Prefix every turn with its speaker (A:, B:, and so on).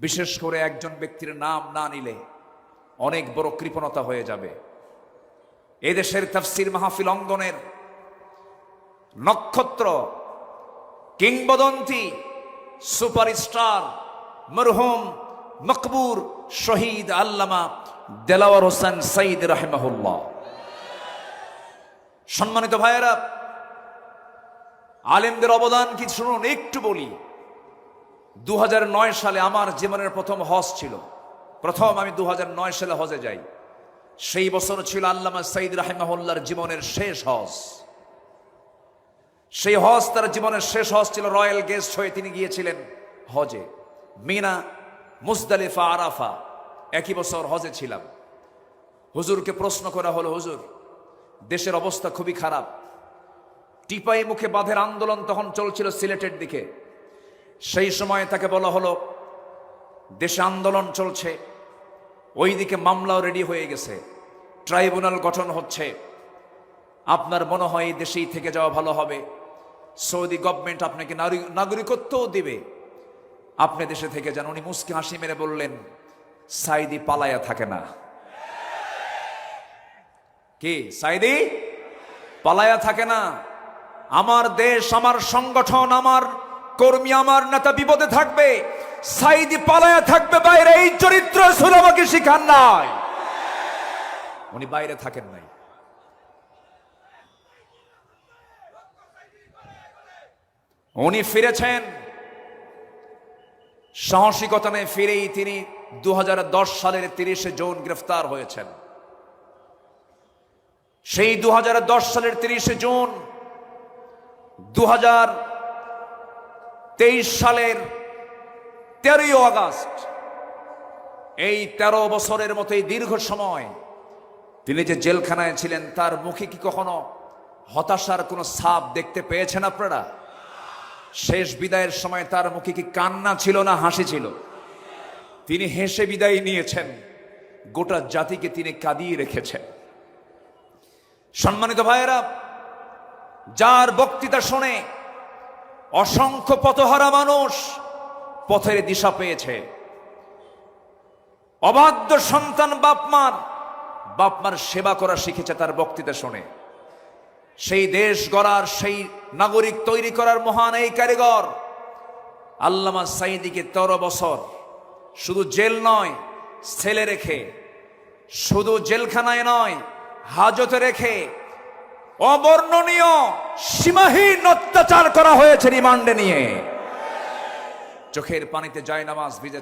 A: বিশেষ করে একজন ব্যক্তির নাম না নিলে অনেক বড় কৃপণতা হয়ে যাবে। এদেশের তাফসীর মাহফিল অঙ্গনের নক্ষত্র, কিংবদন্তি, সুপারস্টার মরহুম মকবুর শহীদ আল্লামা দেলাওয়ার হোসেন সাঈদ রাহিমাহুল্লাহ। সম্মানিত ভাইয়েরা, আলেমদের অবদান কি শুনুন, একটু বলি। 2009 সালে আমার জীবনের প্রথম হজ ছিল। আমি 2009 সালে হজে যাই। সেই বছর ছিল আল্লামা সাঈদ রাহিমাহুল্লাহর জীবনের শেষ হজ। সেই হজ তার জীবনের শেষ হজ ছিল। রয়্যাল গেস্ট হয়ে তিনি গিয়েছিলেন হজে। মিনা, মুজদালিফা, আরাফা একই বছর হজে ছিলাম। হুজুরকে প্রশ্ন করা হলো, হুজুর দেশের অবস্থা খুবই খারাপ। টিপাই মুখে বাঁধের আন্দোলন তখন চলছিল সিলেটের দিকে। সেই সময় তাকে বলা হলো দেশে আন্দোলন চলছে, ওইদিকে মামলাও রেডি হয়ে গেছে, ট্রাইব্যুনাল গঠন হচ্ছে, আপনার মনে হয় এই দেশেই থেকে যাওয়া ভালো হবে। সৌদি গভর্নমেন্ট আপনাকে নাগরিকত্বও দিবে, আপনি দেশে থেকে যান। উনি মুস্কি হাসি মেরে বললেন, সাইদি পালায়া থাকে না। কি সাইদি পালায়া থাকে না? আমার দেশ, আমার সংগঠন, আমার কর্মী, আমার নেতা বিপদে থাকবে, সাইদি পালায়া থাকবে বাইরে। এই চরিত্র রাসূল আমাকে শিখান নাই। উনি বাইরে থাকেন নাই। উনি ফিরেছেন সাহসিকতা নিয়ে। ফিরেই তিনি 2010 সালের 30 জুন গ্রেফতার হয়েছেন। সেই 2010 সালের 30 জুন 2023 সালের 13 আগস্ট, এই 13 বছরের মতো এই দীর্ঘ সময় তিনি যে জেলখানায় ছিলেন, তার মুখে কি কখনো হতাশার কোনো ছাপ দেখতে পেয়েছেন আপনারা? শেষ বিদায়ের সময় তার মুখে কি কান্না ছিল না হাসি ছিল? তিনি হেসে বিদায় নিয়েছেন। গোটা জাতিকে তিনি কাঁদিয়ে রেখেছেন। সম্মানিত ভাইয়েরা, যার বক্তৃতা শুনে অসংখ্য পথহারা মানুষ পথের দিশা পেয়েছে, অবাধ্য সন্তান বাপমার সেবা করা শিখেছে তার বক্তৃতা শুনে। সেই দেশ গড়ার, সেই নাগরিক তৈরি করার মহান এই কারিগর আল্লামা সাঈদীকে 13 বছর শুধু জেল নয়, ছেলে রেখে, শুধু জেলখানায় নয়, হাজতে রেখে অবর্ণনীয় সীমাহীন অত্যাচার করা হয়েছে রিমান্ডে নিয়ে। চোখের পানিতে জায়নামাজ ভিজে